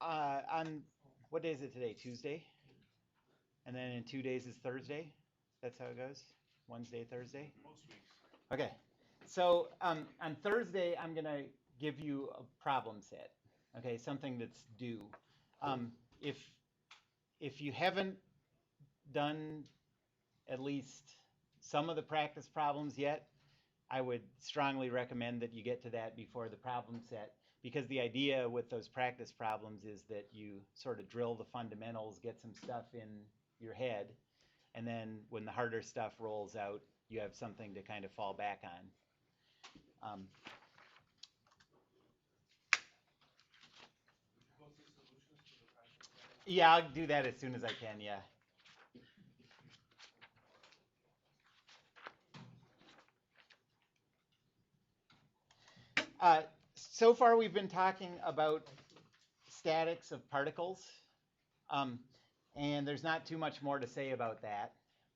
On what day is it today? Tuesday? And then in 2 days is Thursday? That's how it goes? Wednesday, Thursday? Most weeks. Okay. So on Thursday, I'm going to give you a problem set. Okay, something that's due. Um, if if you haven't done at least some of the practice problems yet, I would strongly recommend that you get to that before the problem set, because the idea with those practice problems is that you sort of drill the fundamentals, get some stuff in your head, and then when the harder stuff rolls out, you have something to kind of fall back on. Post the solutions to the practice problems. Yeah, I'll do that as soon as I can, yeah. So far we've been talking about statics of particles, um, and there's not too much more to say about that.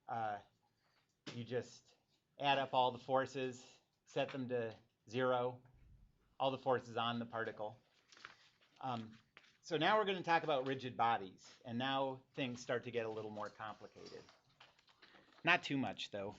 Uh, you just add up all the forces, set them to 0, all the forces on the particle. So now we're going to talk about rigid bodies, and now things start to get a little more complicated. Not too much, though.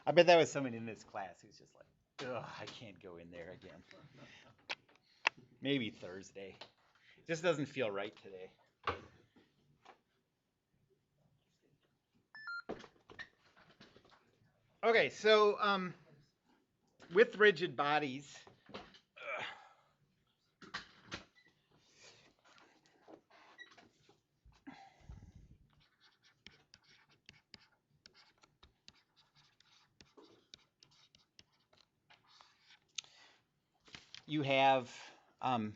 I bet that was someone in this class who's just like, ugh, I can't go in there again. Maybe Thursday. Just doesn't feel right today. Okay, so with rigid bodies, you have um,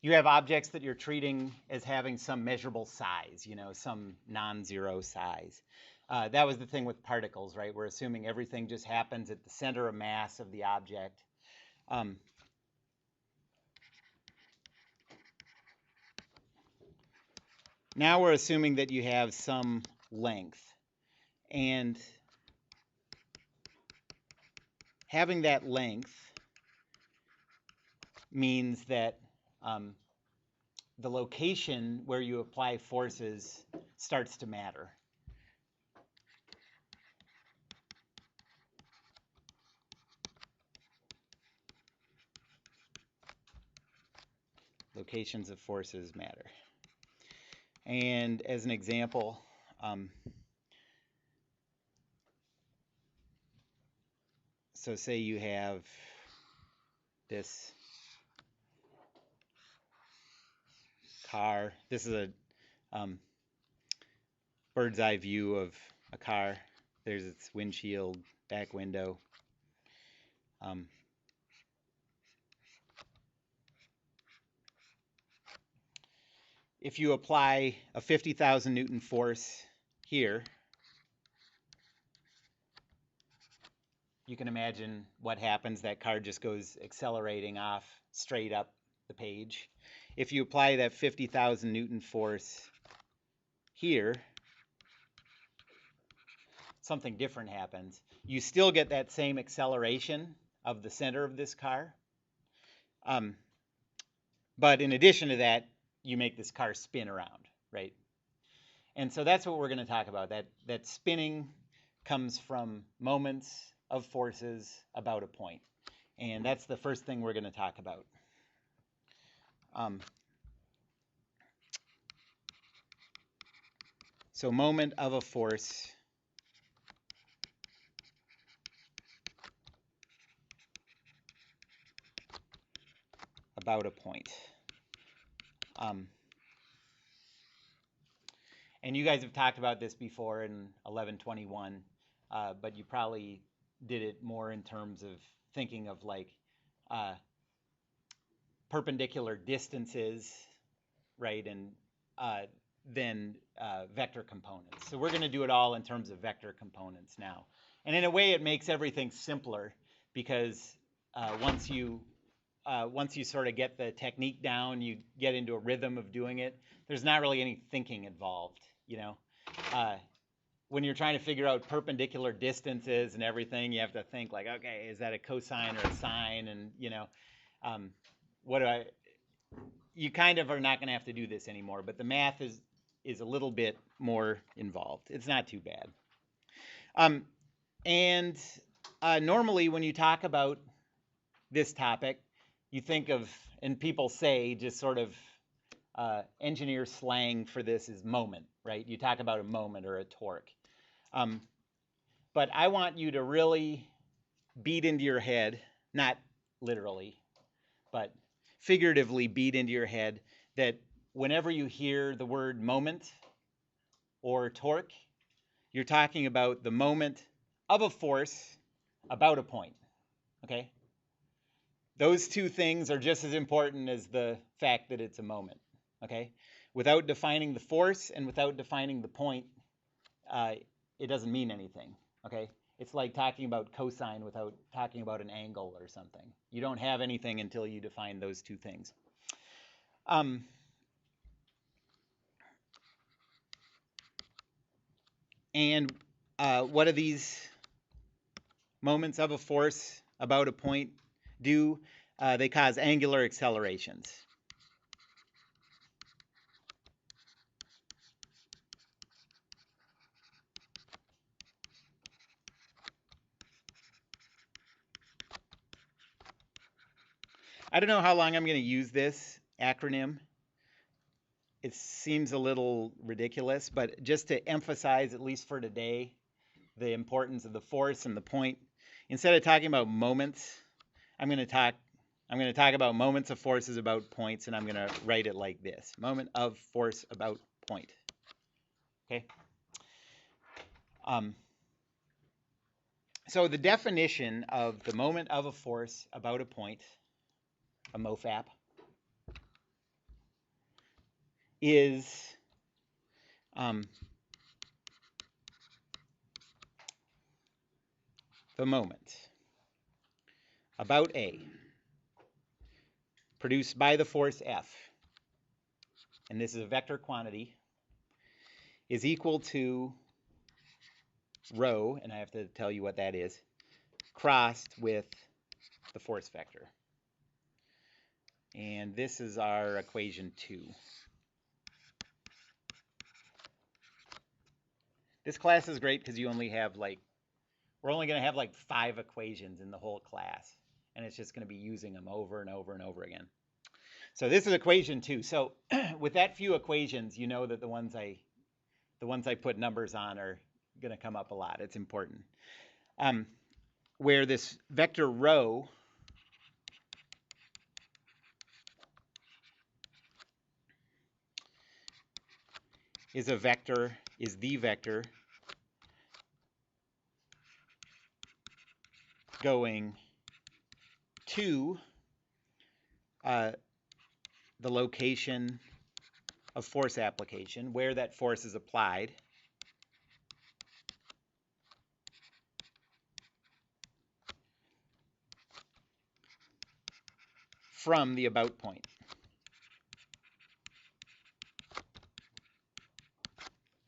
you have objects that you're treating as having some measurable size, some non-zero size. That was the thing with particles, right? We're assuming everything just happens at the center of mass of the object. Now we're assuming that you have some length. And having that length means that the location where you apply forces starts to matter. Locations of forces matter. And as an example, so say you have this car. This is a bird's eye view of a car. There's its windshield, back window. If you apply a 50,000 Newton force here, you can imagine what happens. That car just goes accelerating off straight up the page. If you apply that 50,000 Newton force here, something different happens. You still get that same acceleration of the center of this car. But in addition to that, you make this car spin around, right? And so that's what we're going to talk about. That spinning comes from moments of forces about a point. And that's the first thing we're going to talk about. So moment of a force about a point. And you guys have talked about this before in 1121, but you probably did it more in terms of thinking of like perpendicular distances, right, and then vector components. So we're going to do it all in terms of vector components now. And in a way, it makes everything simpler because once you once you sort of get the technique down, you get into a rhythm of doing it. There's not really any thinking involved, you know. When you're trying to figure out perpendicular distances and everything, you have to think like, okay, is that a cosine or a sine? And you know, what do I? You kind of are not going to have to do this anymore. But the math is a little bit more involved. It's not too bad. And normally when you talk about this topic, you think of, and people say, just sort of engineer slang for this is moment, right? You talk about a moment or a torque. But I want you to really beat into your head, not literally, but figuratively beat into your head that whenever you hear the word moment or torque, you're talking about the moment of a force about a point, okay? Those two things are just as important as the fact that it's a moment, okay? Without defining the force and without defining the point, it doesn't mean anything, okay? It's like talking about cosine without talking about an angle or something. You don't have anything until you define those two things. And what do these moments of a force about a point do? They cause angular accelerations. I don't know how long I'm going to use this acronym. It seems a little ridiculous, but just to emphasize, at least for today, the importance of the force and the point, instead of talking about moments, I'm going to talk about moments of forces about points, and I'm going to write it like this: moment of force about point. Okay. So the definition of the moment of a force about a point, a MOFAP, is the moment about A produced by the force F, and this is a vector quantity, is equal to rho, and I have to tell you what that is, crossed with the force vector. And this is our equation 2. This class is great because you only have we're only going to have 5 equations in the whole class. And it's just going to be using them over and over and over again. So this is equation 2. So with that few equations, you know that the ones I put numbers on are going to come up a lot. It's important. Where this vector rho is the vector going to the location of force application, where that force is applied, from the about point.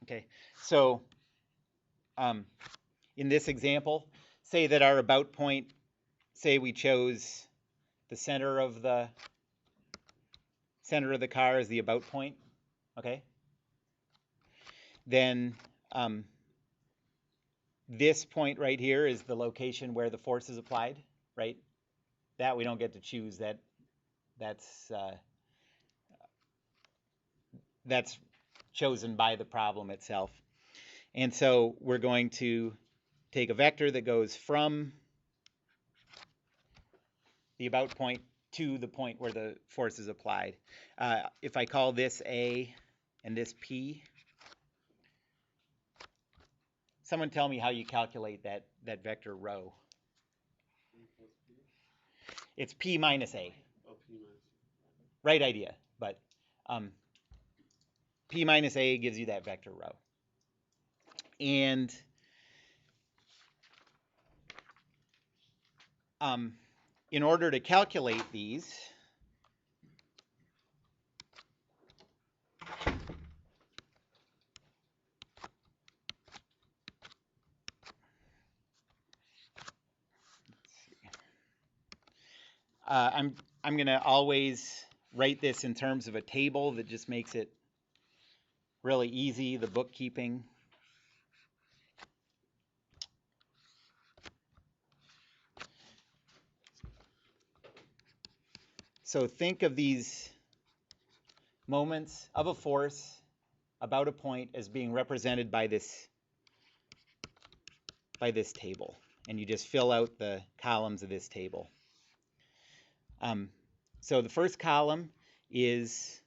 Okay, so in this example, say that our about point, say we chose the center of the car as the about point, okay? Then this point right here is the location where the force is applied, right? That we don't get to choose. That's chosen by the problem itself. And so we're going to take a vector that goes from the about point to the point where the force is applied. If I call this A and this P, someone tell me how you calculate that vector rho. It's P minus A. Oh, P minus. Right idea, but P minus A gives you that vector rho. And in order to calculate these, I'm going to always write this in terms of a table that just makes it really easy, the bookkeeping. So think of these moments of a force about a point as being represented by this table, and you just fill out the columns of this table. So the first column is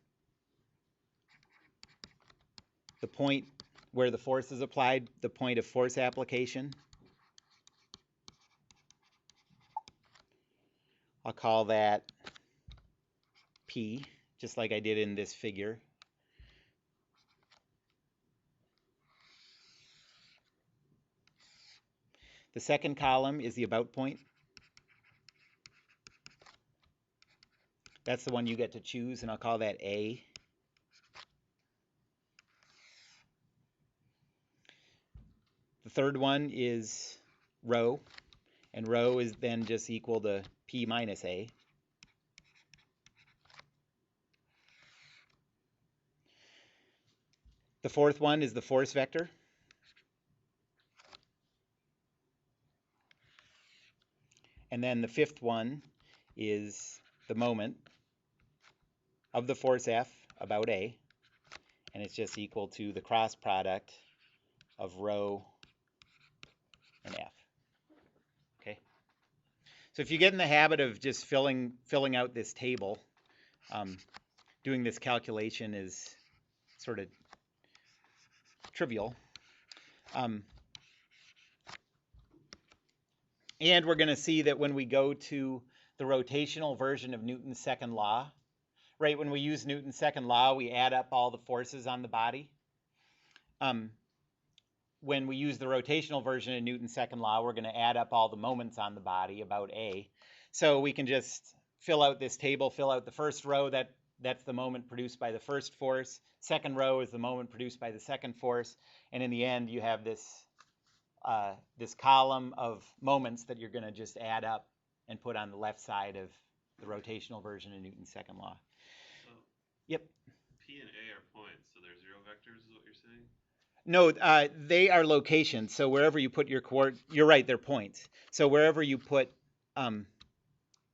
the point where the force is applied, the point of force application. I'll call that P, just like I did in this figure. The second column is the about point. That's the one you get to choose, and I'll call that A. The third one is rho, and rho is then just equal to P minus A. The fourth one is the force vector. And then the fifth one is the moment of the force F about A, and it's just equal to the cross product of rho and F. Okay. So if you get in the habit of just filling out this table, doing this calculation is sort of trivial. And we're going to see that when we go to the rotational version of Newton's second law, right, when we use Newton's second law, we add up all the forces on the body. When we use the rotational version of Newton's second law, we're going to add up all the moments on the body about A. So we can just fill out this table, fill out the first row, that's the moment produced by the first force. Second row is the moment produced by the second force. And in the end, you have this column of moments that you're going to just add up and put on the left side of the rotational version of Newton's second law. So yep. P and A are points, so they're zero vectors is what you're saying? No, they are locations. So wherever you put your you're right, they're points. So wherever you put,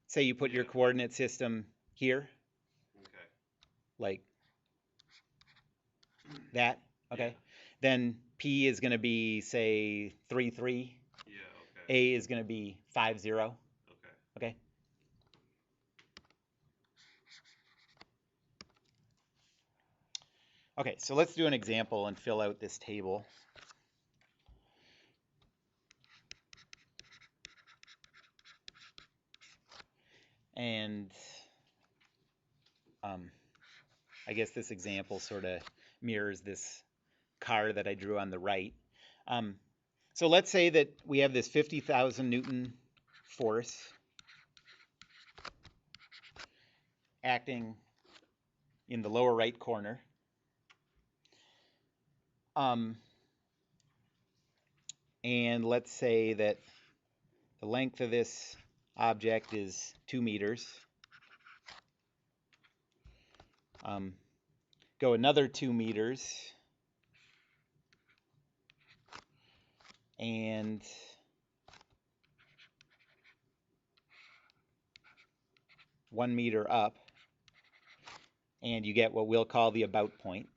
say you put your coordinate system here. Okay. Like that, okay? Yeah. Then P is going to be, say, 3, 3. Yeah, okay. A is going to be 5, 0. Okay. Okay? Okay, so let's do an example and fill out this table. And I guess this example sort of mirrors this car that I drew on the right. So let's say that we have this 50,000 Newton force acting in the lower right corner. And let's say that the length of this object is 2 meters. Go another 2 meters. And one meter up, and you get what we'll call the about point.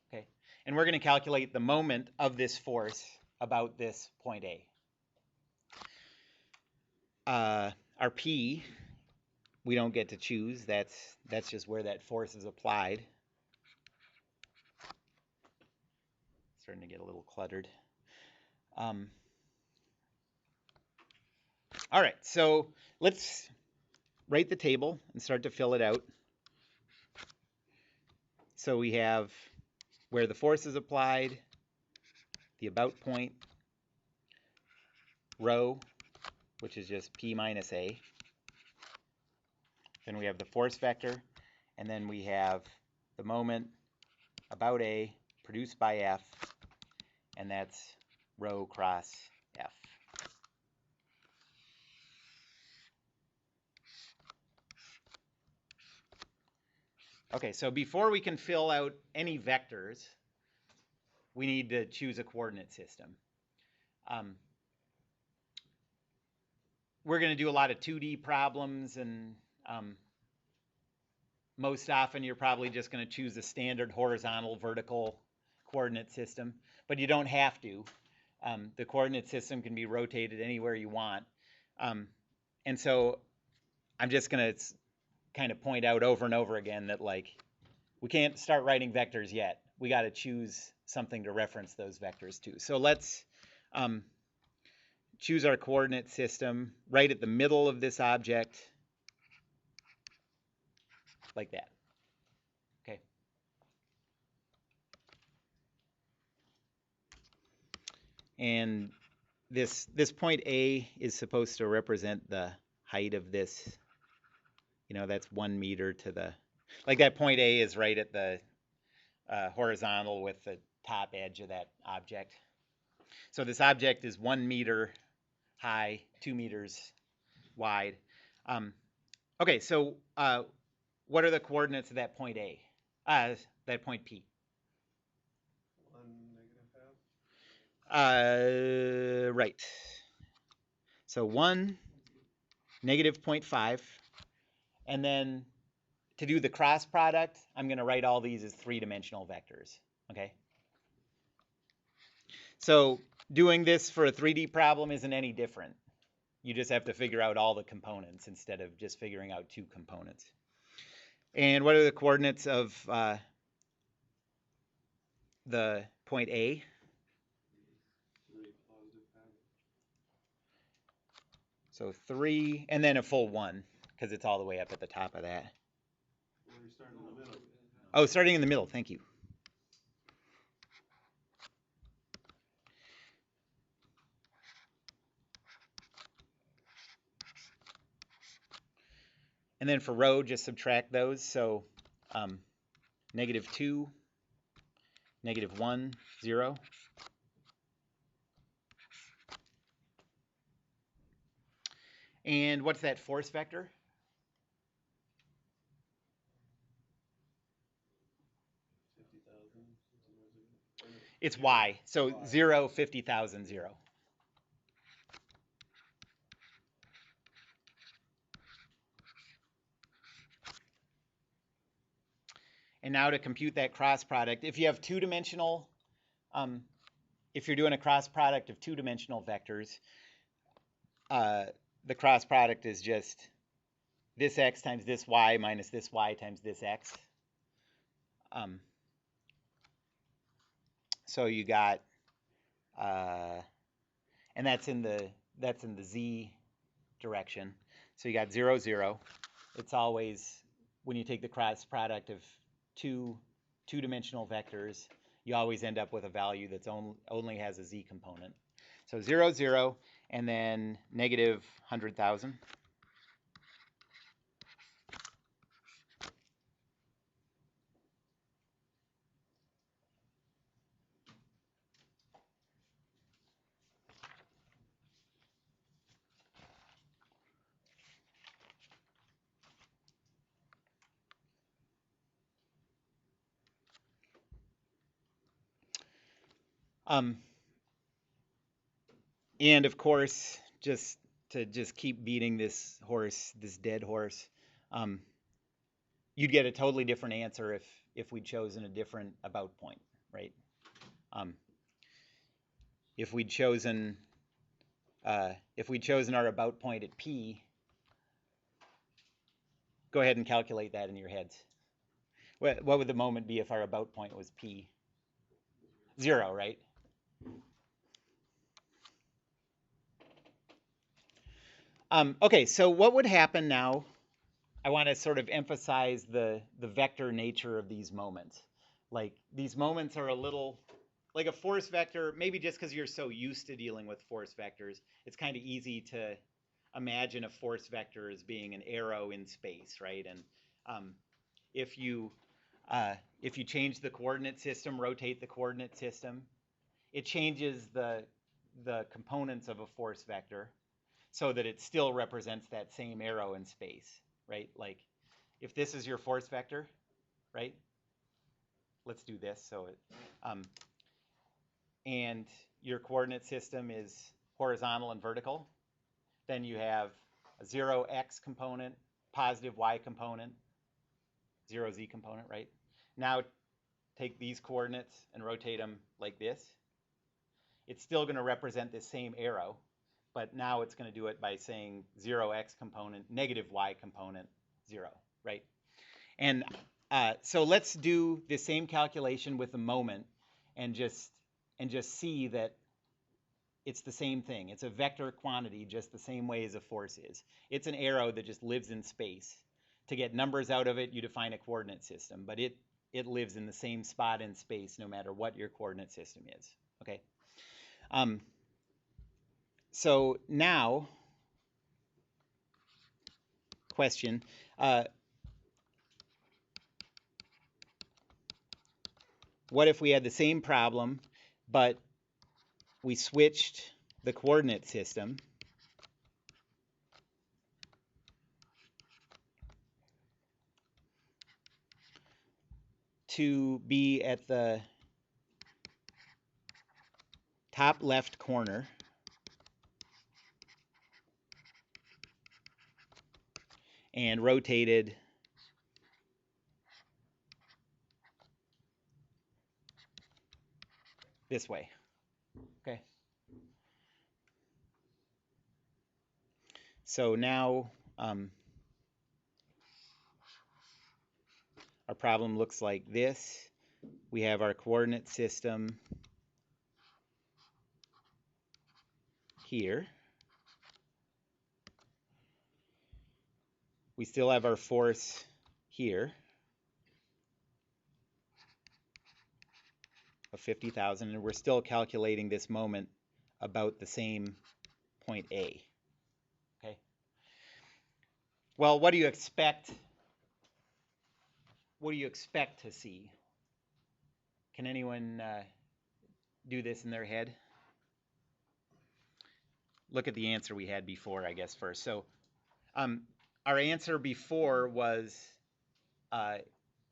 Okay, and we're going to calculate the moment of this force about this point A. Our P, we don't get to choose. That's just where that force is applied. Starting to get a little cluttered. All right, so let's write the table and start to fill it out. So we have where the force is applied, the about point, rho, which is just P minus A. Then we have the force vector, and then we have the moment about A produced by F, and that's rho cross F. Okay, so before we can fill out any vectors, we need to choose a coordinate system. We're going to do a lot of 2D problems, and most often you're probably just going to choose a standard horizontal, vertical coordinate system, but you don't have to. The coordinate system can be rotated anywhere you want. And so I'm just going to kind of point out over and over again that, like, we can't start writing vectors yet. We got to choose something to reference those vectors to. So let's choose our coordinate system right at the middle of this object, like that. Okay. And this point A is supposed to represent the height of this. You know, that's 1 meter to the, like, that point A is right at the horizontal with the top edge of that object. So this object is 1 meter high, 2 meters wide. Okay, so what are the coordinates of that point A? That point P? 1, -half. Right. So 1, -0.5. And then to do the cross product, I'm going to write all these as 3-dimensional vectors. Okay? So doing this for a 3D problem isn't any different. You just have to figure out all the components instead of just figuring out 2 components. And what are the coordinates of the point A? 3, +half. So 3, and then a full 1, because it's all the way up at the top of that. Or you start in the middle. Oh, starting in the middle, thank you. And then for rho, just subtract those. So -2, -1, 0. And what's that force vector? It's y. So 0, 50,000, 0. And now to compute that cross product, if you have 2-dimensional, if you're doing a cross product of 2-dimensional vectors, the cross product is just this x times this y minus this y times this x. So you got, and that's in the z direction. So you got 0, 0. It's always, when you take the cross product of two-dimensional vectors, you always end up with a value that's only has a z component. So 0, 0, and then -100,000. And of course, just to keep beating this horse, this dead horse, you'd get a totally different answer if we'd chosen a different about point, right? If we'd chosen our about point at P, go ahead and calculate that in your heads. What would the moment be if our about point was P? 0, right? Okay, so what would happen now? I want to sort of emphasize the vector nature of these moments. Like, these moments are a little like a force vector, maybe just because you're so used to dealing with force vectors, it's kind of easy to imagine a force vector as being an arrow in space, right? And if you change the coordinate system, rotate the coordinate system, it changes the components of a force vector so that it still represents that same arrow in space, right? Like if this is your force vector, right? Let's do this. So it, and your coordinate system is horizontal and vertical, then you have a 0x component, positive y component, 0z component, right? Now take these coordinates and rotate them like this. It's still going to represent this same arrow, but now it's going to do it by saying 0x component, negative y component, 0, right? And so let's do the same calculation with the moment and just see that it's the same thing. It's a vector quantity just the same way as a force is. It's an arrow that just lives in space. To get numbers out of it, you define a coordinate system, but it lives in the same spot in space no matter what your coordinate system is, okay? So now, question, what if we had the same problem, but we switched the coordinate system to be at the top left corner and rotated this way, okay? So now our problem looks like this. We have our coordinate system here. We still have our force here of 50,000, and we're still calculating this moment about the same point A, okay? Well, what do you expect? What do you expect to see? Can anyone do this in their head? Look at the answer we had before, I guess, first. So our answer before was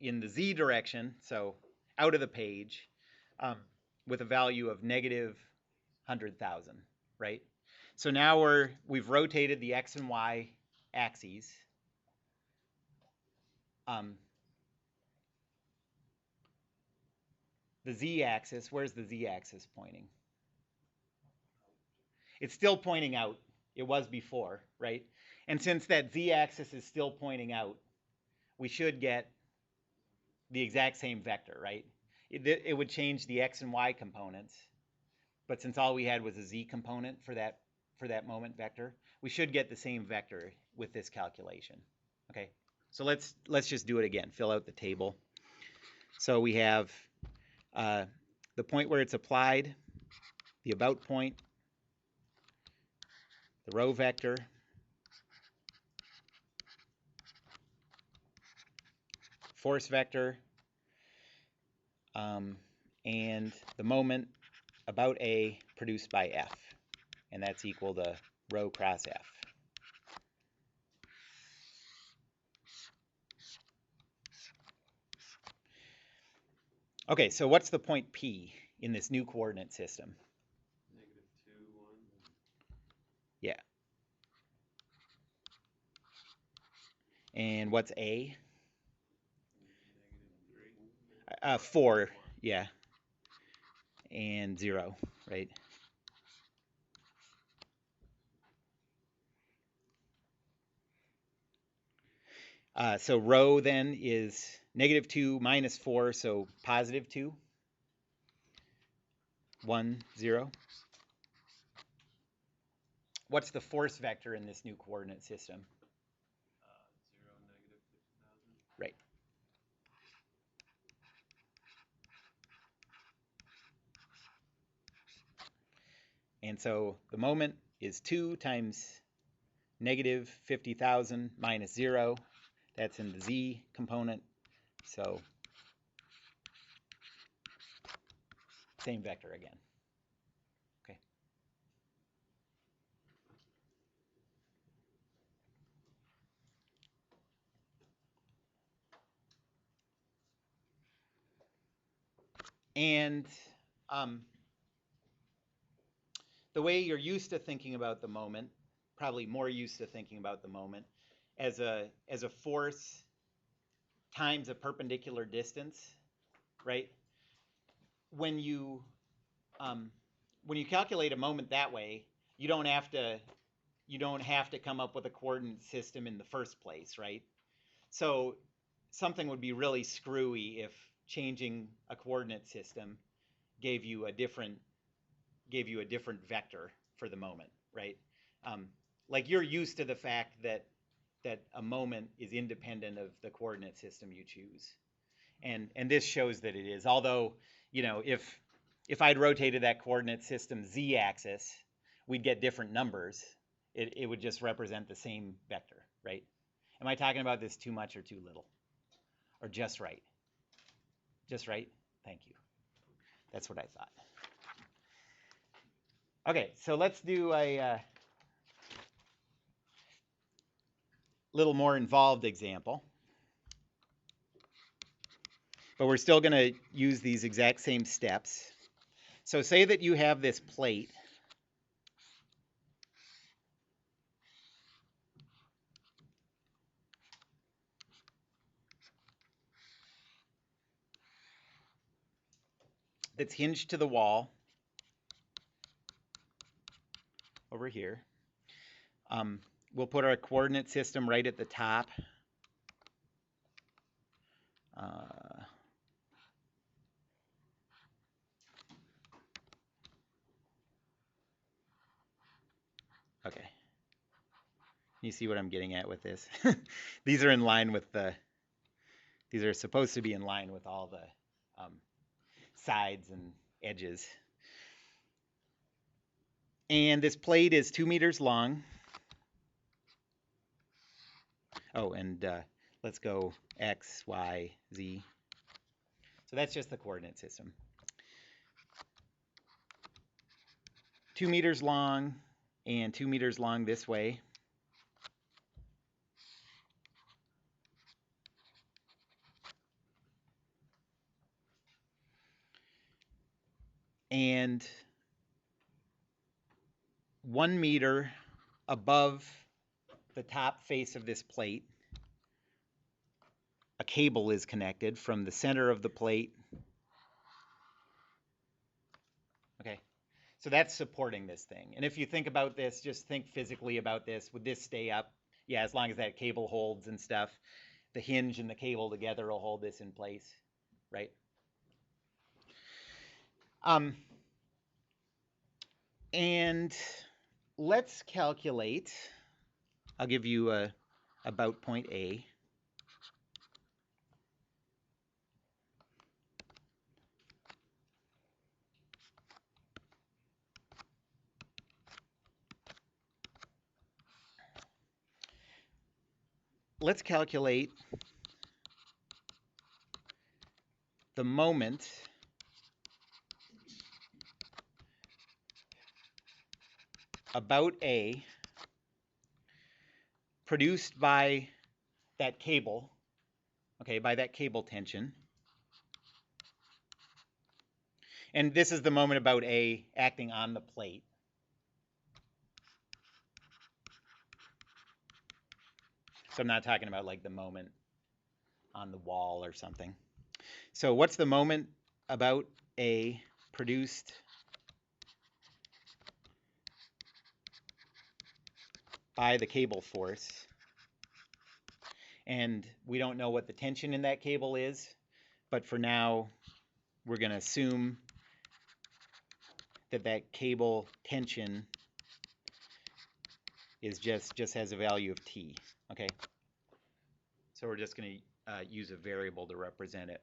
in the z direction, so out of the page, with a value of negative 100,000, right? So now we've rotated the x and y axes. The z-axis, where's the z-axis pointing? It's still pointing out. It was before, right? And since that z-axis is still pointing out, we should get the exact same vector, right? It would change the x and y components, but since all we had was a z component for that moment vector, we should get the same vector with this calculation, okay? So let's just do it again. Fill out the table. So we have the point where it's applied, the about point, the row vector, force vector, and the moment about A produced by F, and that's equal to rho cross F. Okay, so what's the point P in this new coordinate system? -2, 1. Yeah. And what's A? -3. 4, yeah. And 0, right? So rho then is -2 minus 4, so +2. 1, 0. What's the force vector in this new coordinate system? 0, -50,000. Right. And so the moment is 2 times negative 50,000 minus 0. That's in the z component. So same vector again. Okay. And the way you're used to thinking about the moment, probably more used to thinking about the moment, as a force times a perpendicular distance, right? When you calculate a moment that way, you don't have to come up with a coordinate system in the first place, right? So something would be really screwy if changing a coordinate system gave you a different vector for the moment, right? Like you're used to the fact that a moment is independent of the coordinate system you choose, and this shows that it is. Although, you know, if I'd rotated that coordinate system z-axis, we'd get different numbers. It would just represent the same vector, right? Am I talking about this too much or too little? Or just right? Just right? Thank you. That's what I thought. Okay, so let's do a little more involved example. But we're still going to use these exact same steps. So say that you have this plate. That's hinged to the wall over here. We'll put our coordinate system right at the top. Okay. You see what I'm getting at with this? These are in line with these are supposed to be in line with all the sides and edges. And this plate is 2 meters long. Oh, and let's go x, y, z. So that's just the coordinate system. 2 meters long and 2 meters long this way. And 1 meter above the top face of this plate, a cable is connected from the center of the plate. Okay, so that's supporting this thing. And if you think about this, just think physically about this. Would this stay up? Yeah, as long as that cable holds and stuff. The hinge and the cable together will hold this in place, right? And let's calculate. I'll give you about point A. Let's calculate the moment about A produced by that cable, okay, by that cable tension. And this is the moment about A acting on the plate. So I'm not talking about like the moment on the wall or something. So what's the moment about A produced by the cable force? And we don't know what the tension in that cable is, but for now we're going to assume that that cable tension is just has a value of T, okay? So we're just going to use a variable to represent it.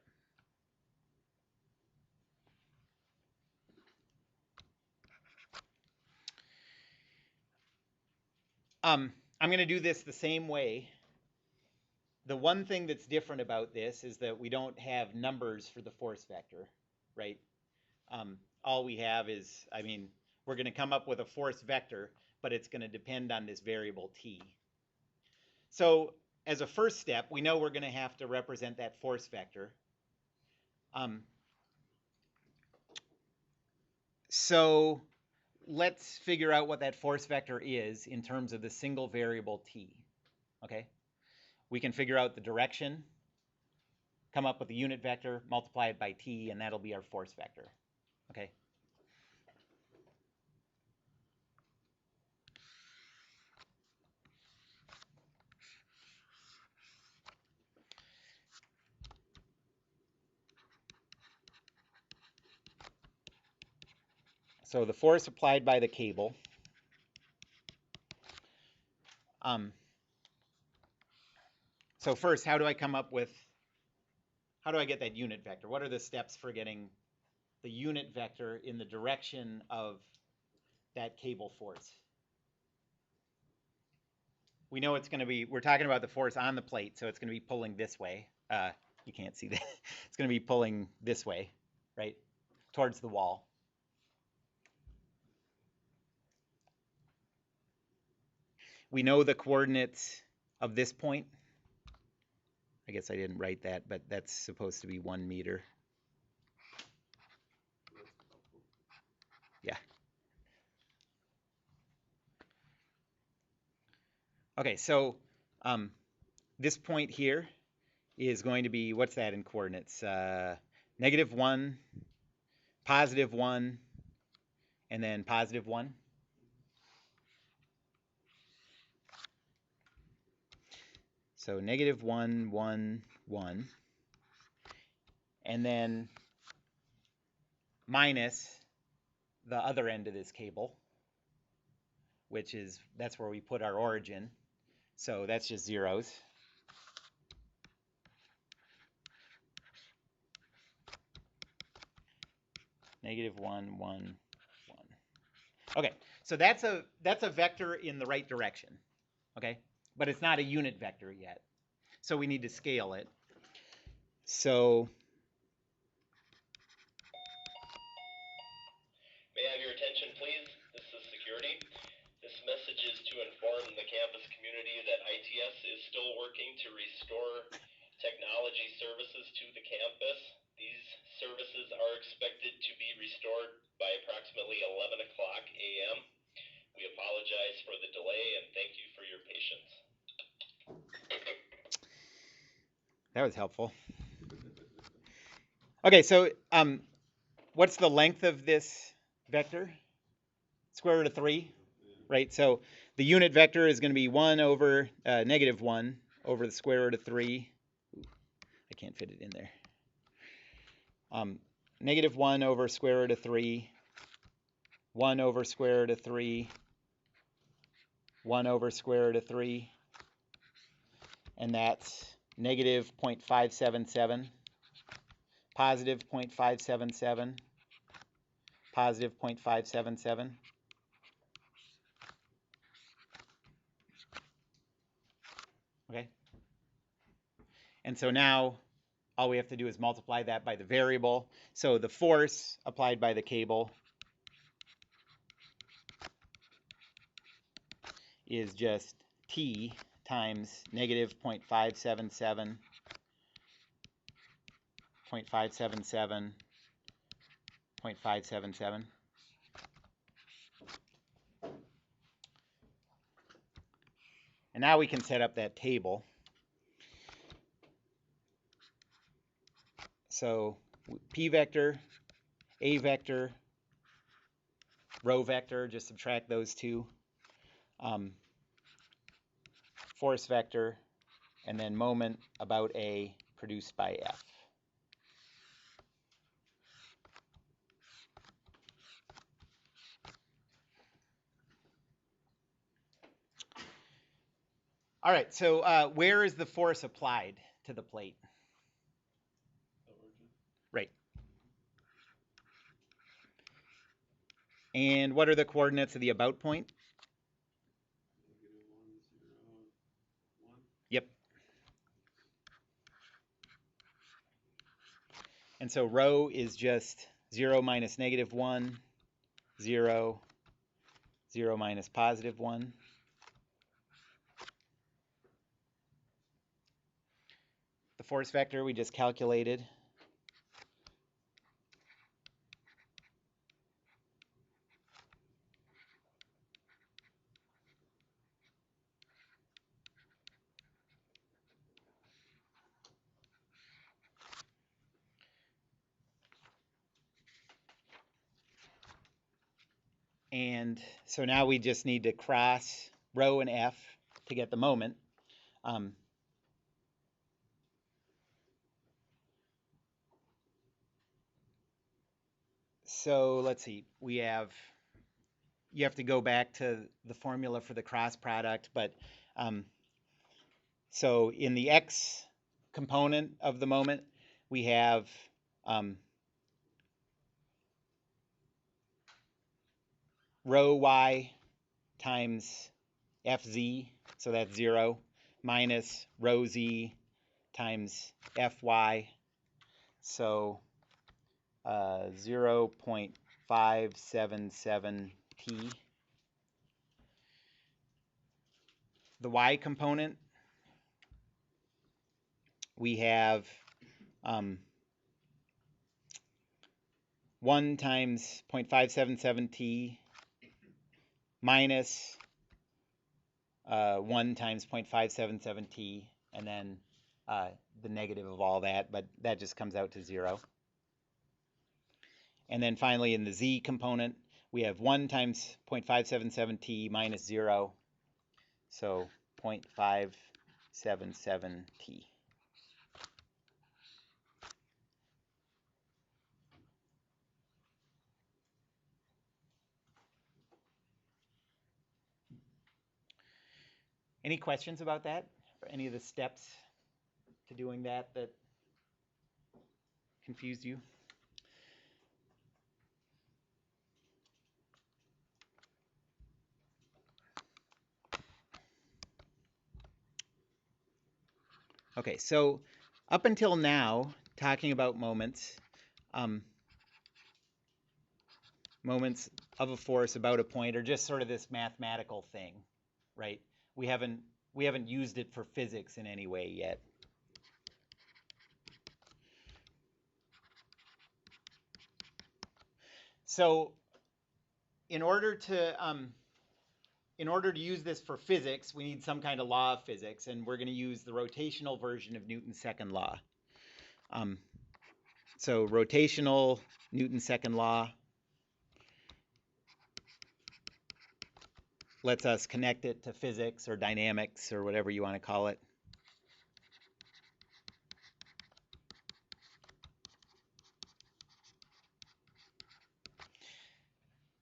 I'm I'm going to do this the same way. The one thing that's different about this is that we don't have numbers for the force vector, right? All we have is, I mean, we're going to come up with a force vector, but it's going to depend on this variable t. So as a first step, we know we're going to have to represent that force vector. So let's figure out what that force vector is in terms of the single variable t, okay? We can figure out the direction, come up with the unit vector, multiply it by t, and that'll be our force vector, okay? So the force applied by the cable. So first, how do I get that unit vector? What are the steps for getting the unit vector in the direction of that cable force? We know it's going to be, we're talking about the force on the plate, so it's going to be pulling this way. You can't see that. It's going to be pulling this way, right, towards the wall. We know the coordinates of this point. I guess I didn't write that, but that's supposed to be 1 meter. Yeah. Okay, so this point here is going to be, what's that in coordinates? -1, +1, and then +1. So -1, 1, 1. And then minus the other end of this cable, which is, that's where we put our origin. So that's just zeros. -1, 1, 1. Okay, so that's a vector in the right direction, okay? But it's not a unit vector yet. So we need to scale it. So May I have your attention, please? This is security. This message is to inform the campus community that ITS is still working to restore technology services to the campus. These services are expected to be restored by approximately 11 o'clock a.m. We apologize for the delay and thank you for your patience. that was helpful. Okay, so what's the length of this vector? Square root of 3, right? So the unit vector is going to be 1 over -1 over the square root of 3. Ooh, I can't fit it in there. -1 over square root of 3, 1 over square root of 3, 1 over square root of 3, and that's -0.577, +0.577, +0.577. Okay? And so now all we have to do is multiply that by the variable. So the force applied by the cable is just T times -0.577, 0.577, 0.577. And now we can set up that table. So P vector, A vector, row vector, just subtract those two. Force vector, and then moment about A produced by F. All right, so where is the force applied to the plate? Right. And what are the coordinates of the about point? And so rho is just 0 minus negative 1, 0, 0 minus positive 1. The force vector we just calculated. And so now we just need to cross rho and F to get the moment. So let's see, you have to go back to the formula for the cross product, but so in the X component of the moment, we have rho Y times Fz, so that's 0, minus rho Z times Fy, so 0.577 T. The Y component, we have 1 times 0.577 T minus 1 times 0.577 T, and then the negative of all that, but that just comes out to 0. And then finally in the Z component, we have 1 times 0.577 T minus 0, so 0.577 T. Any questions about that? Or any of the steps to doing that confused you? Okay, so up until now, talking about moments, moments of a force about a point are just sort of this mathematical thing, right? We haven't used it for physics in any way yet. So in order to use this for physics, we need some kind of law of physics, and we're going to use the rotational version of Newton's second law. So rotational Newton's second law lets us connect it to physics or dynamics or whatever you want to call it.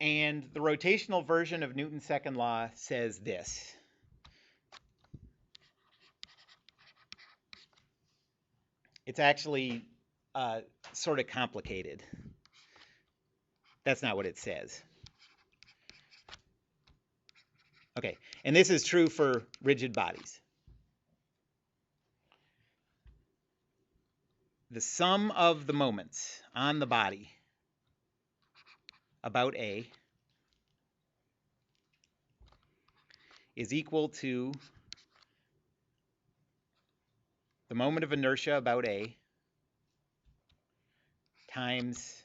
And the rotational version of Newton's second law says this. It's actually sort of complicated. That's not what it says. Okay, and this is true for rigid bodies. The sum of the moments on the body about A is equal to the moment of inertia about A times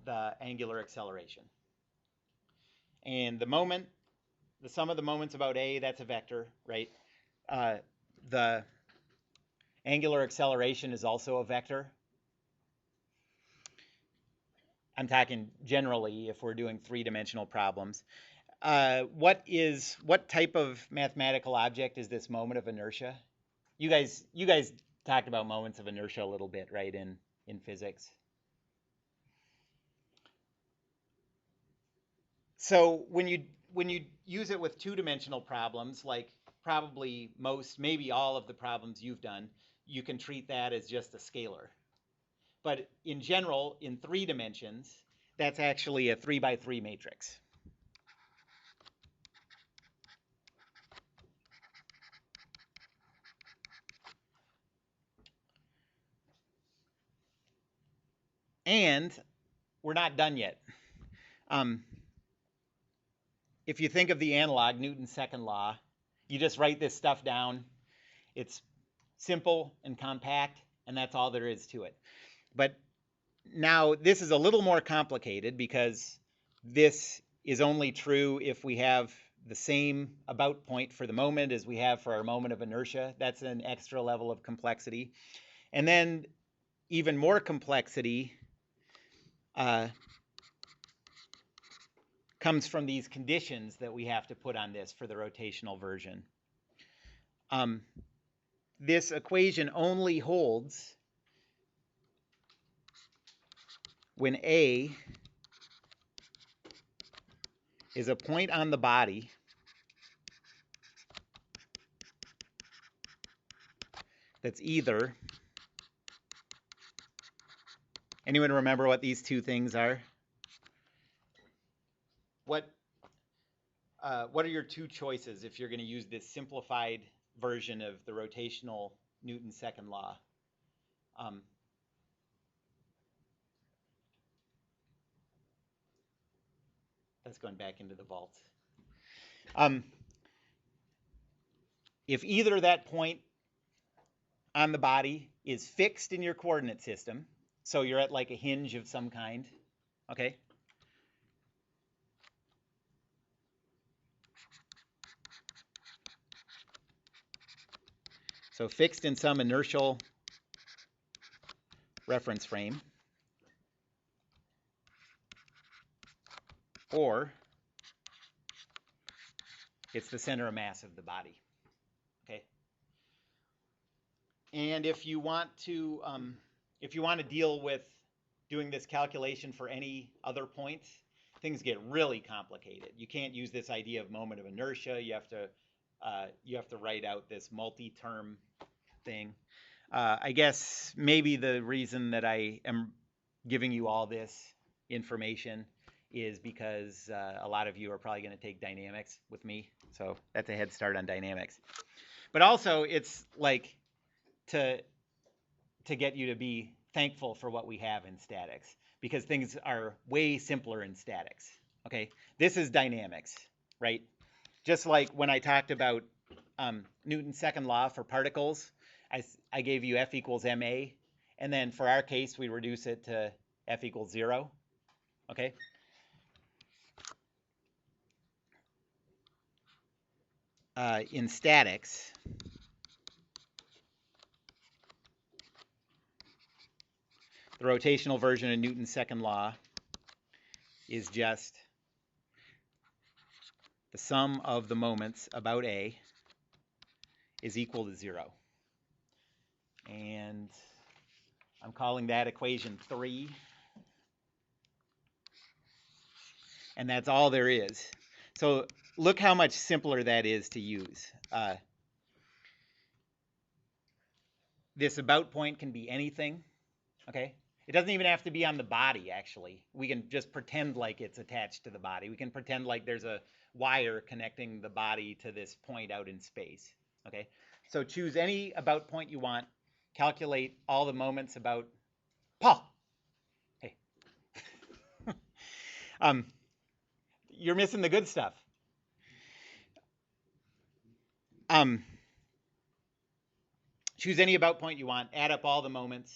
the angular acceleration. And the sum of the moments about A, that's a vector, right? The angular acceleration is also a vector. I'm talking generally if we're doing three-dimensional problems. What type of mathematical object is this moment of inertia? You guys talked about moments of inertia a little bit, right, in physics. So when you use it with two-dimensional problems, like probably most, maybe all of the problems you've done, you can treat that as just a scalar. But in general, in 3 dimensions, that's actually a 3x3 matrix. And we're not done yet. If you think of the analog, Newton's second law, you just write this stuff down. It's simple and compact, and that's all there is to it. But now this is a little more complicated because this is only true if we have the same about point for the moment as we have for our moment of inertia. That's an extra level of complexity. And then even more complexity comes from these conditions that we have to put on this for the rotational version. This equation only holds when A is a point on the body that's either, anyone remember what these two things are? What are your two choices if you're going to use this simplified version of the rotational Newton's second law? That's going back into the vault. If either that point on the body is fixed in your coordinate system, so you're at like a hinge of some kind, okay? So fixed in some inertial reference frame, or it's the center of mass of the body, okay? And if you want to deal with doing this calculation for any other points, things get really complicated. You can't use this idea of moment of inertia. You have to write out this multi-term thing. I guess maybe the reason that I am giving you all this information is because a lot of you are probably going to take dynamics with me, so that's a head start on dynamics. But also, it's like to get you to be thankful for what we have in statics, because things are way simpler in statics. Okay, this is dynamics, right? Just like when I talked about Newton's second law for particles, I gave you F equals ma, and then for our case we reduce it to F equals 0. Okay. In statics, the rotational version of Newton's second law is just the sum of the moments about A is equal to 0. And I'm calling that equation 3. And that's all there is. So look how much simpler that is to use. This about point can be anything, okay? It doesn't even have to be on the body, actually. We can just pretend like it's attached to the body. We can pretend like there's a wire connecting the body to this point out in space, okay? So choose any about point you want, calculate all the moments about Paul. Hey. You're missing the good stuff. Choose any about point you want, add up all the moments,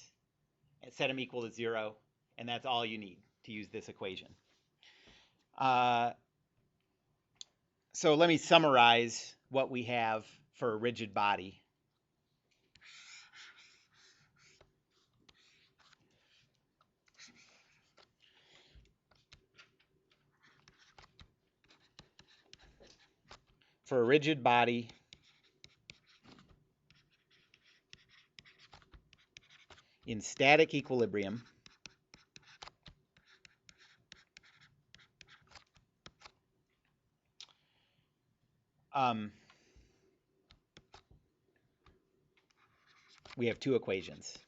set them equal to 0, and that's all you need to use this equation. So let me summarize what we have for a rigid body. For a rigid body, in static equilibrium, we have two equations.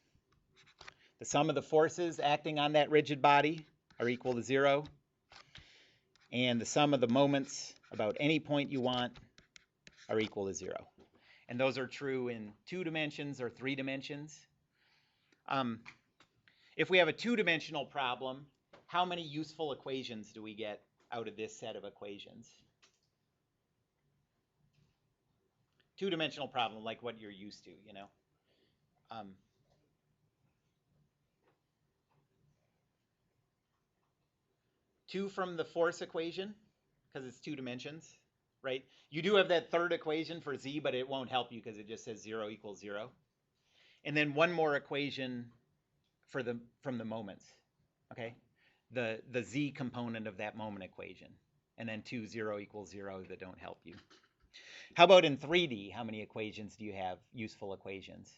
The sum of the forces acting on that rigid body are equal to 0, and the sum of the moments about any point you want are equal to 0. And those are true in 2 dimensions or 3 dimensions. if we have a two-dimensional problem, how many useful equations do we get out of this set of equations? Two-dimensional problem, like what you're used to, you know. Two from the force equation, because it's 2 dimensions, right? You do have that third equation for z, but it won't help you because it just says 0 equals 0. And then one more equation for from the moments, okay? The z component of that moment equation. And then 2, 0 equals 0 that don't help you. How about in 3D? How many equations do you have, useful equations?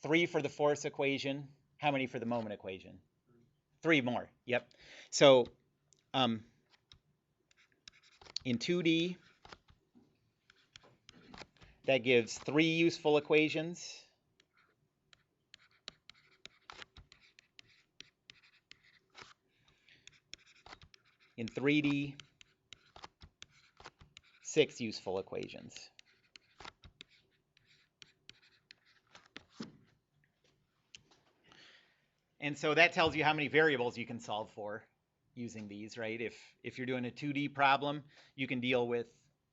3 for the force equation. How many for the moment equation? 3 more, yep. So in 2D, that gives 3 useful equations. In 3D, 6 useful equations. And so that tells you how many variables you can solve for using these, right? If you're doing a 2D problem, you can deal with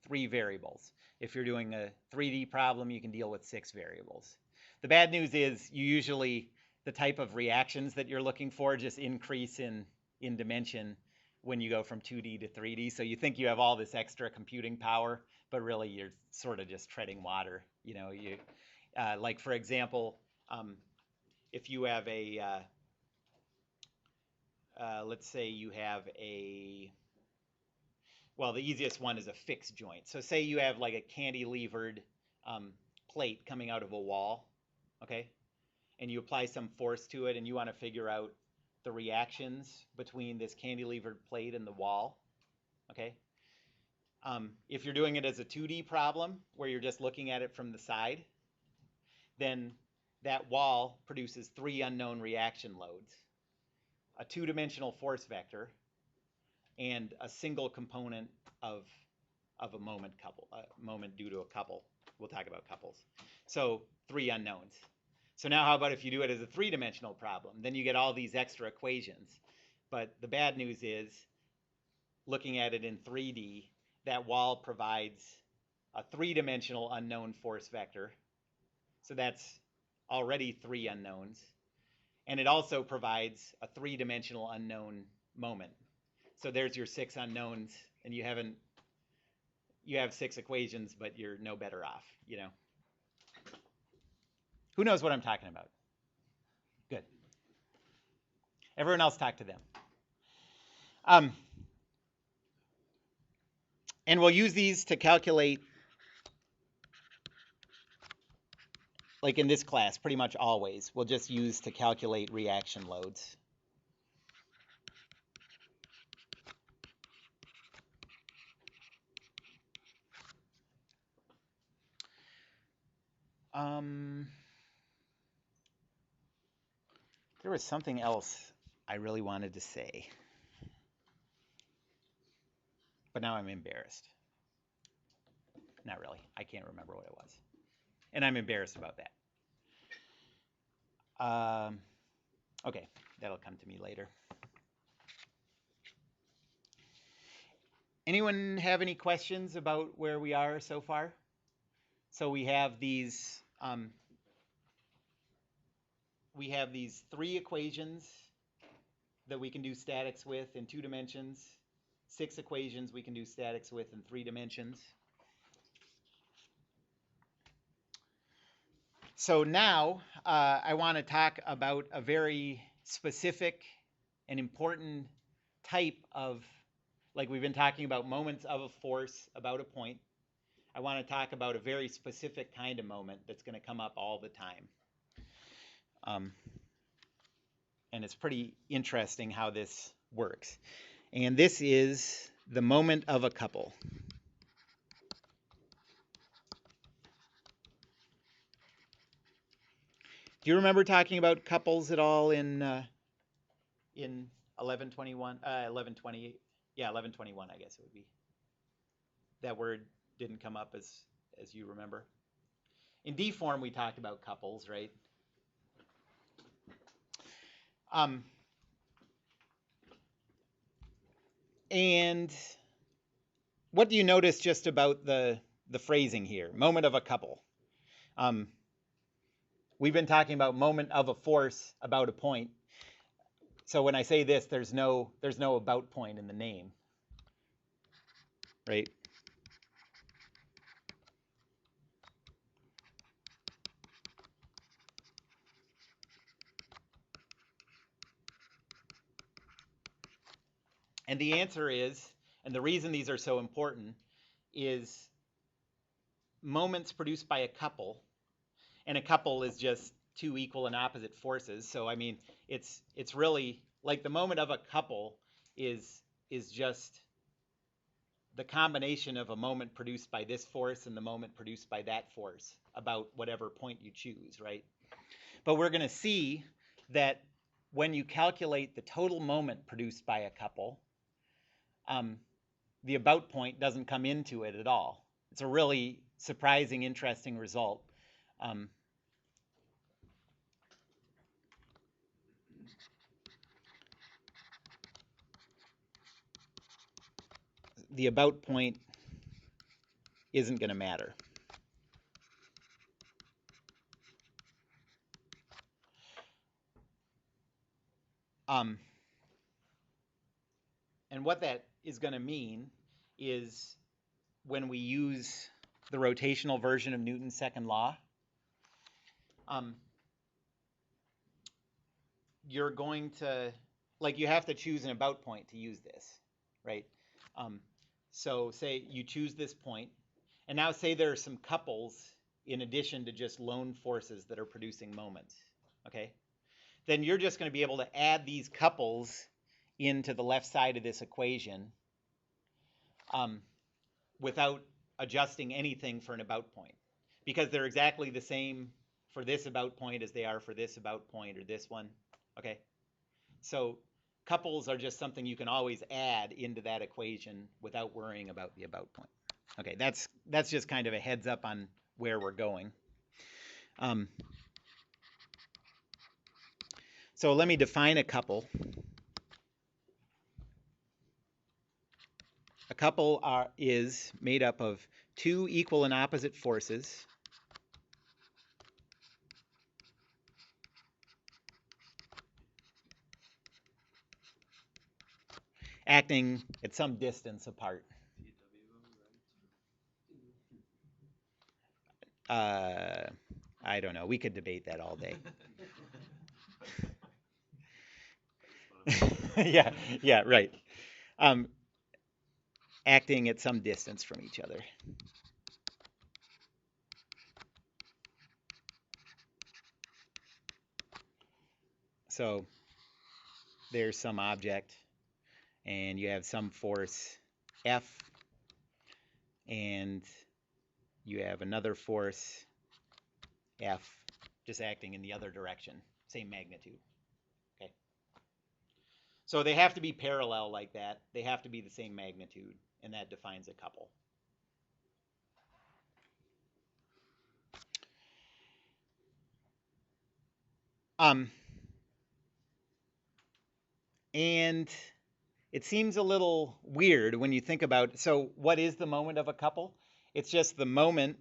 3 variables. If you're doing a 3D problem, you can deal with 6 variables. The bad news is you usually, the type of reactions that you're looking for just increase in dimension when you go from 2D to 3D. So you think you have all this extra computing power, but really you're sort of just treading water. You know, like for example, if you have a, let's say you have well, the easiest one is a fixed joint. So say you have like a cantilevered plate coming out of a wall, okay? And you apply some force to it and you want to figure out the reactions between this cantilevered plate and the wall, okay? If you're doing it as a 2D problem where you're just looking at it from the side, then that wall produces 3 unknown reaction loads, a 2-dimensional force vector, and a single component of a moment due to a couple. We'll talk about couples. So 3 unknowns. So now how about if you do it as a 3-dimensional problem? Then you get all these extra equations. But the bad news is, looking at it in 3D, that wall provides a 3-dimensional unknown force vector. So that's already 3 unknowns. And it also provides a 3-dimensional unknown moment. So there's your 6 unknowns, and you have 6 equations, but you're no better off, you know. Who knows what I'm talking about? Good. Everyone else talk to them. And we'll use these to calculate, like in this class, pretty much always. We'll just use to calculate reaction loads. There was something else I really wanted to say, but now I'm embarrassed. Not really. I can't remember what it was. And I'm embarrassed about that. Okay, that'll come to me later. Anyone have any questions about where we are so far? So we have these 3 equations that we can do statics with in 2 dimensions, 6 equations we can do statics with in 3 dimensions. So now I want to talk about a very specific and important type of, like we've been talking about moments of a force about a point. I want to talk about a very specific kind of moment that's going to come up all the time. And it's pretty interesting how this works. And this is the moment of a couple. Do you remember talking about couples at all in 1121, 1128? Yeah, 1121, I guess it would be. That word didn't come up as you remember. In D form, we talked about couples, right? And what do you notice just about the phrasing here? Moment of a couple. We've been talking about moment of a force about a point. So when I say this, there's no about point in the name, right? And the answer is, and the reason these are so important, is moments produced by a couple, and a couple is just two equal and opposite forces. So I mean, it's really like the moment of a couple is just the combination of a moment produced by this force and the moment produced by that force about whatever point you choose, right? But we're going to see that when you calculate the total moment produced by a couple, the about point doesn't come into it at all. It's a really surprising, interesting result. The about point isn't going to matter. And what that is going to mean is when we use the rotational version of Newton's second law, you're going to, like, you have to choose an about point to use this, right? So say you choose this point, and now say there are some couples in addition to just lone forces that are producing moments, okay? Then you're just going to be able to add these couples into the left side of this equation without adjusting anything for an about point, because they're exactly the same for this about point as they are for this about point or this one, okay? So couples are just something you can always add into that equation without worrying about the about point. Okay, that's just kind of a heads up on where we're going. So let me define a couple. A couple is made up of two equal and opposite forces acting at some distance apart. I don't know. We could debate that all day. Yeah, right. Acting at some distance from each other. So there's some object, and you have some force F, and you have another force F just acting in the other direction, same magnitude. Okay. So they have to be parallel like that. They have to be the same magnitude, and that defines a couple. And it seems a little weird when you think about, so what is the moment of a couple? It's just the moment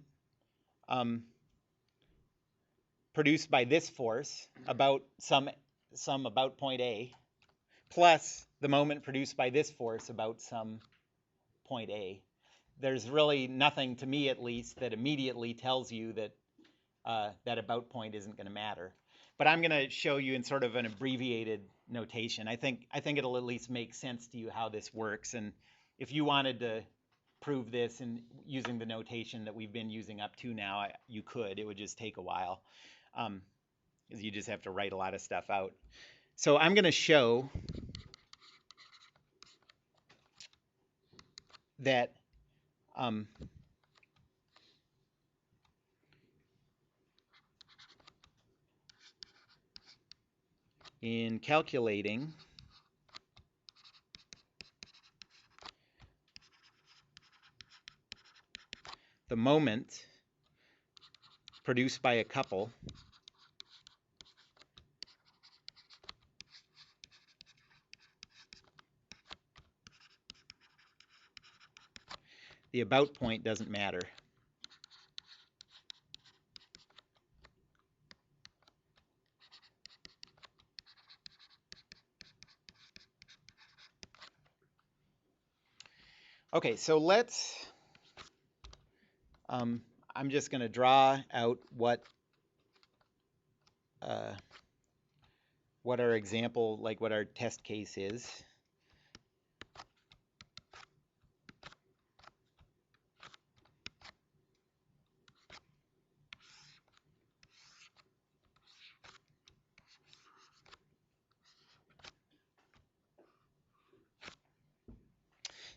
produced by this force about some about point A, plus the moment produced by this force about some point A. There's really nothing, to me at least, that immediately tells you that that about point isn't going to matter. But I'm going to show you in sort of an abbreviated notation. I think it'll at least make sense to you how this works. And if you wanted to prove this in using the notation that we've been using up to now, you could. It would just take a while, because you just have to write a lot of stuff out. So I'm going to show that in calculating the moment produced by a couple, the about point doesn't matter. Okay, so let's, I'm just going to draw out what our example, like what our test case is.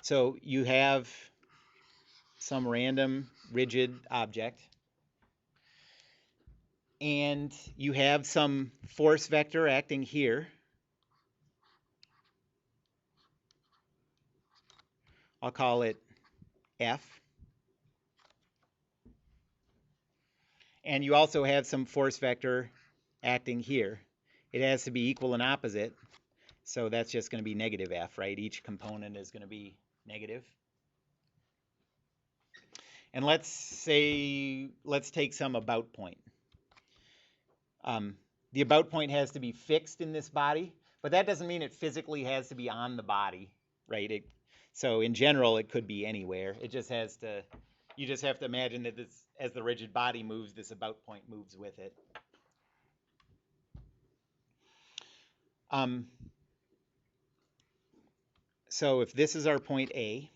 So you have some random rigid object, and you have some force vector acting here. I'll call it F. And you also have some force vector acting here. It has to be equal and opposite, so that's just going to be negative F, right? Each component is going to be negative. And let's take some about point. The about point has to be fixed in this body, but that doesn't mean it physically has to be on the body, right? So in general, it could be anywhere. It just has to, you just have to imagine that this, as the rigid body moves, this about point moves with it. So if this is our point A,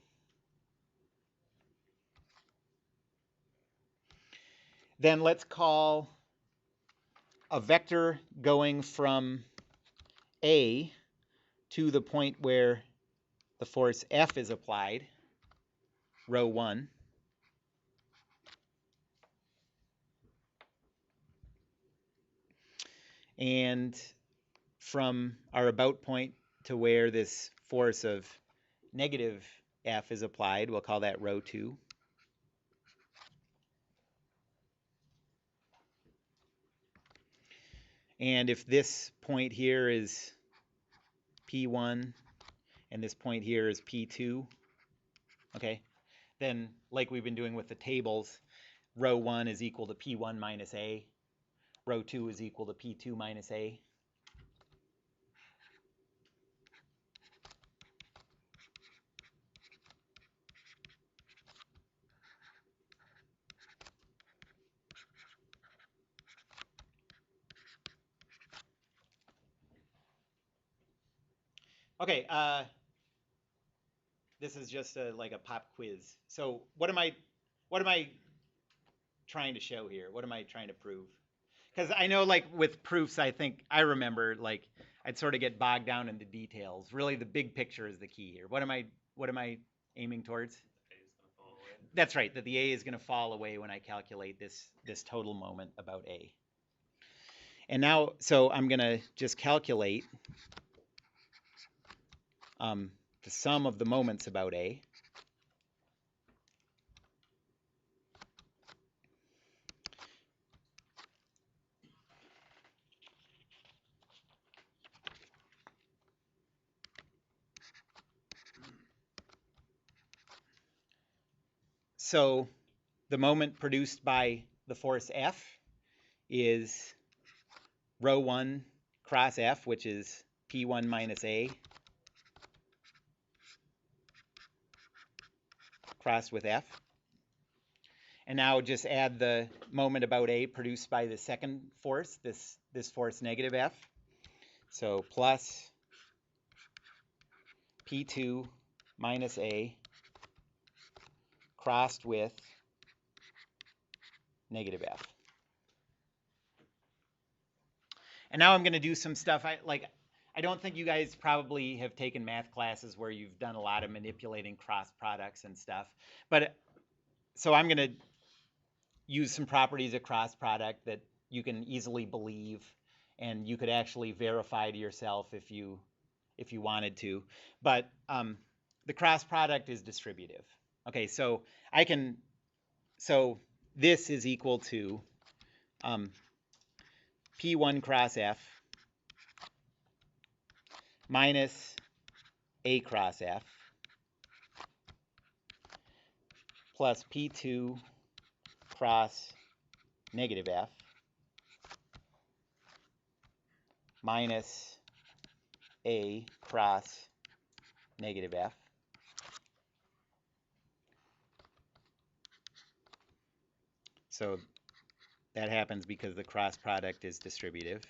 then let's call a vector going from A to the point where the force F is applied, rho 1. And from our about point to where this force of negative F is applied, we'll call that rho 2. And if this point here is P1 and this point here is P2, okay, then like we've been doing with the tables, rho 1 is equal to P1 minus A, rho 2 is equal to P2 minus A. Okay, this is just like a pop quiz. So what am I trying to show here? What am I trying to prove? Because I know, like with proofs, I remember like I'd sort of get bogged down in the details. Really, the big picture is the key here. What am I aiming towards? A is gonna fall away. That's right. That the A is going to fall away when I calculate this total moment about A. And now, so I'm going to just calculate the sum of the moments about A. So the moment produced by the force F is rho 1 cross F, which is P1 minus A, crossed with F. And now just add the moment about A produced by the second force, this force negative F. So plus P2 minus A crossed with negative F. And now I'm going to do some stuff. I don't think you guys probably have taken math classes where you've done a lot of manipulating cross products and stuff. But so I'm going to use some properties of cross product that you can easily believe, and you could actually verify to yourself if you wanted to. But the cross product is distributive. Okay, so this is equal to P1 cross F minus A cross F plus P2 cross negative F minus A cross negative F so that happens because the cross product is distributive.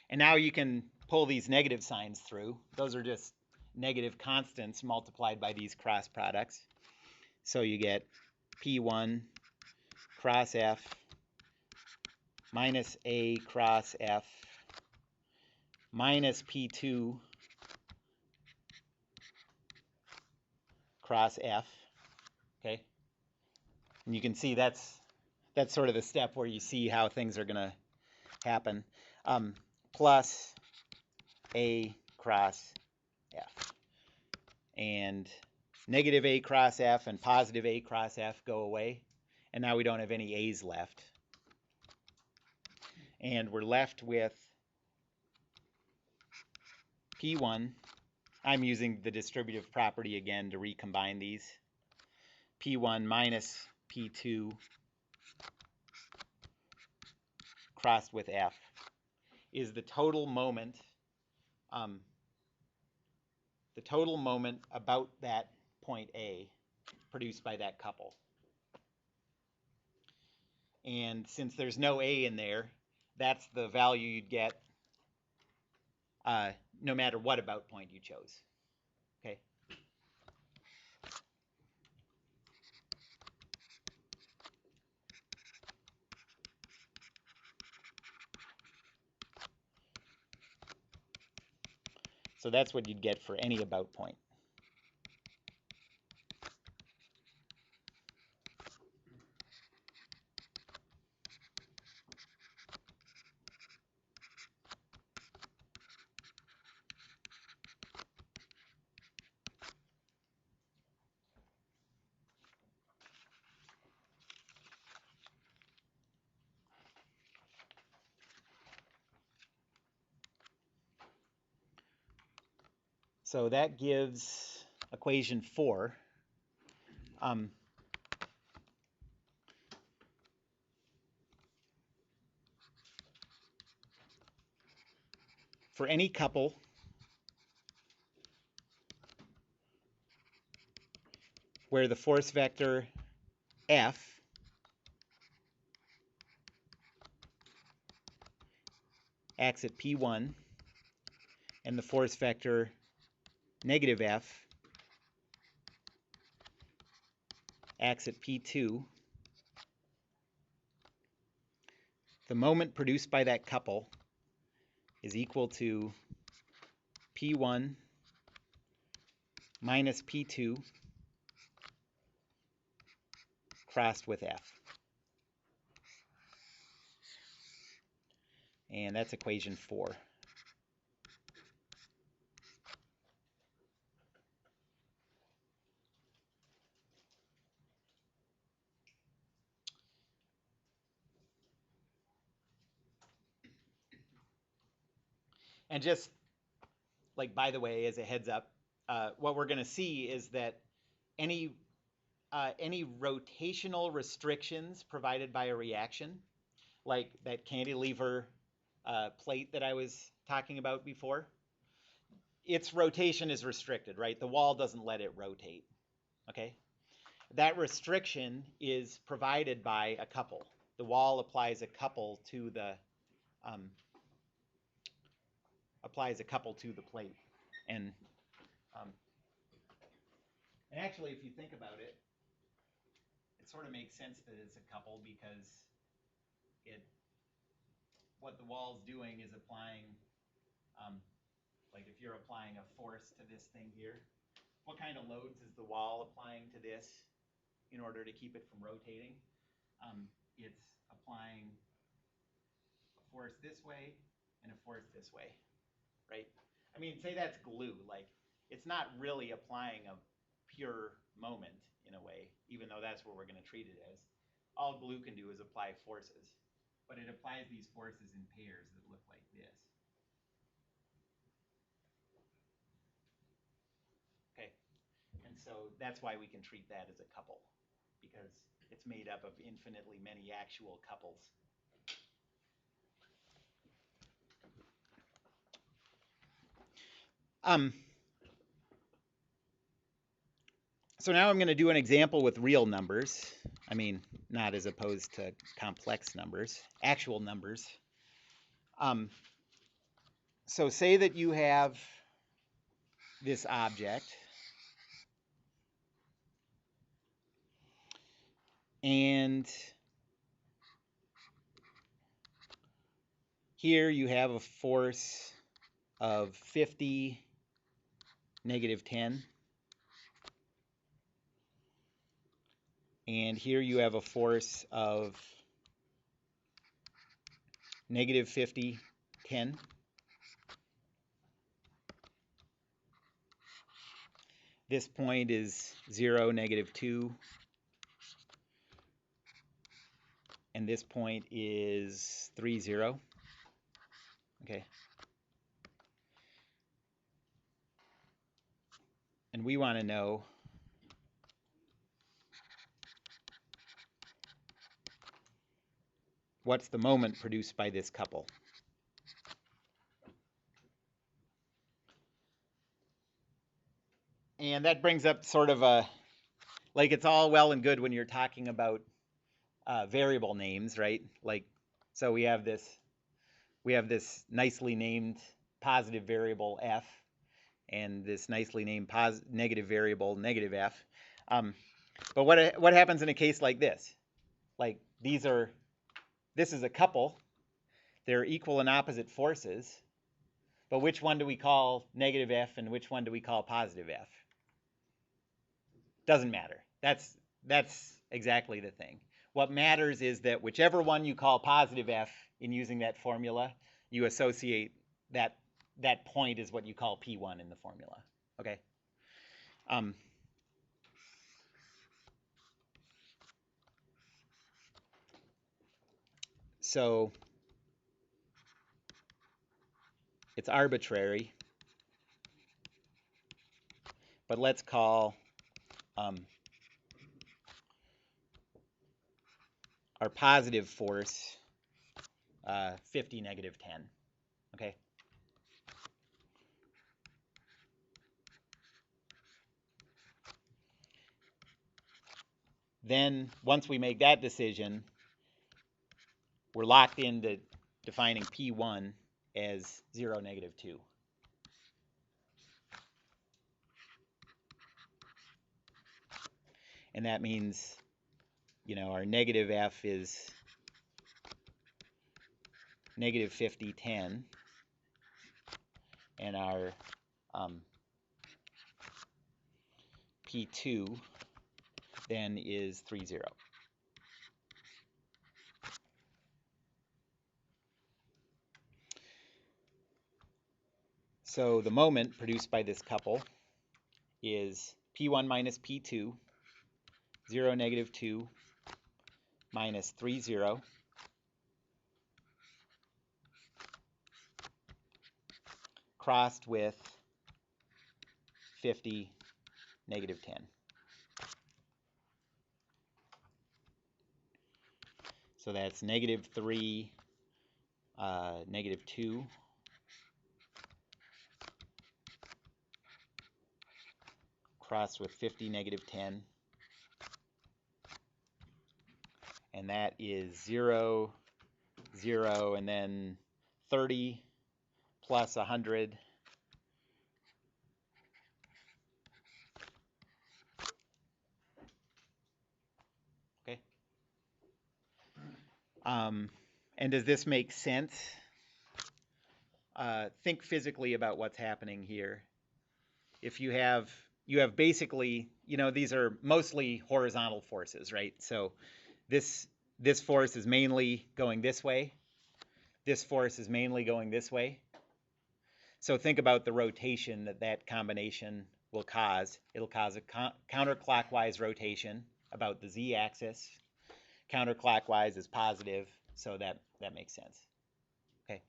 And now you can pull these negative signs through. Those are just negative constants multiplied by these cross products. So you get P1 cross F minus A cross F minus P2 cross F, okay? And you can see that's sort of the step where you see how things are going to happen. Plus A cross F. And negative A cross F and positive A cross F go away. And now we don't have any A's left. And we're left with P1. I'm using the distributive property again to recombine these. P1 minus P2 crossed with F is the total moment about that point A produced by that couple. And since there's no A in there, that's the value you'd get no matter what about point you chose. Okay. So that's what you'd get for any about point. So that gives equation 4. For any couple where the force vector F acts at P1 and the force vector negative F acts at P2, the moment produced by that couple is equal to P1 minus P2 crossed with F. And that's equation 4. And just like, by the way, as a heads up, what we're going to see is that any rotational restrictions provided by a reaction, like that cantilever plate that I was talking about before, its rotation is restricted, right? The wall doesn't let it rotate, okay? That restriction is provided by a couple. The wall applies a couple to the plate, and actually, if you think about it, it sort of makes sense that it's a couple because what the wall's doing is applying, like if you're applying a force to this thing here, what kind of loads is the wall applying to this in order to keep it from rotating? It's applying a force this way and a force this way, right? I mean, say that's glue. Like, it's not really applying a pure moment in a way, even though that's what we're going to treat it as. All glue can do is apply forces, but it applies these forces in pairs that look like this. so that's why we can treat that as a couple, because it's made up of infinitely many actual couples. So now I'm going to do an example with real numbers. I mean, not as opposed to complex numbers, actual numbers. So say that you have this object, and here you have a force of 50, negative 10. And here you have a force of negative 50, 10. This point is 0, negative 2. And this point is 3, 0. Okay. And we want to know what's the moment produced by this couple. And that brings up sort of a, like, it's all well and good when you're talking about variable names, right? Like, so we have this nicely named positive variable f, and this nicely named negative variable negative f. But what happens in a case like this? Like, this is a couple. They're equal and opposite forces. But which one do we call negative f and which one do we call positive f? Doesn't matter. That's exactly the thing. What matters is that whichever one you call positive f in using that formula, you associate that point is what you call P1 in the formula. Okay? So it's arbitrary, but let's call our positive force 50, negative 10. Okay? Then once we make that decision, we're locked into defining P1 as 0, negative 2. And that means, you know, our negative f is negative 50, 10. And our P2 then is 3, 0. So the moment produced by this couple is P1 minus P2, 0, negative 2, minus 3, 0, crossed with 50, negative 10. So that's negative 3, negative 2, crossed with 50, negative 10. And that is 0, 0, and then 30 plus 100. Okay. And does this make sense? Think physically about what's happening here. If you have basically, you know, these are mostly horizontal forces, right? So this force is mainly going this way. This force is mainly going this way. So think about the rotation that combination will cause. It'll cause a counterclockwise rotation about the z-axis. Counterclockwise is positive, so that makes sense. Okay.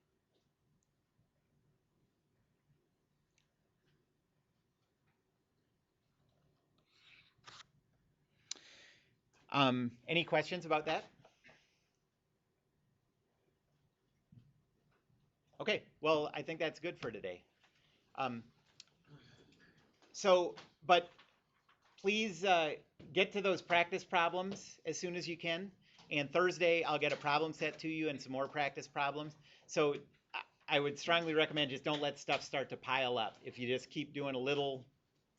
Any questions about that? Okay, well, I think that's good for today. But please get to those practice problems as soon as you can. And Thursday, I'll get a problem set to you and some more practice problems. So I would strongly recommend just don't let stuff start to pile up. If you just keep doing a little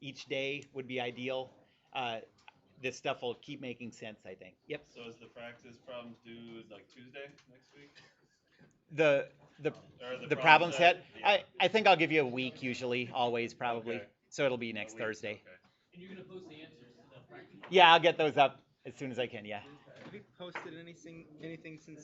each day would be ideal. This stuff will keep making sense, I think. Yep. So is the practice problems due like Tuesday next week? The Or the problem set, Yeah. I think I'll give you a week usually, always probably. Okay. So it'll be A next week, Thursday. okay. And you're gonna post the answers to the practice. Yeah, I'll get those up as soon as I can, yeah. Have you posted anything since the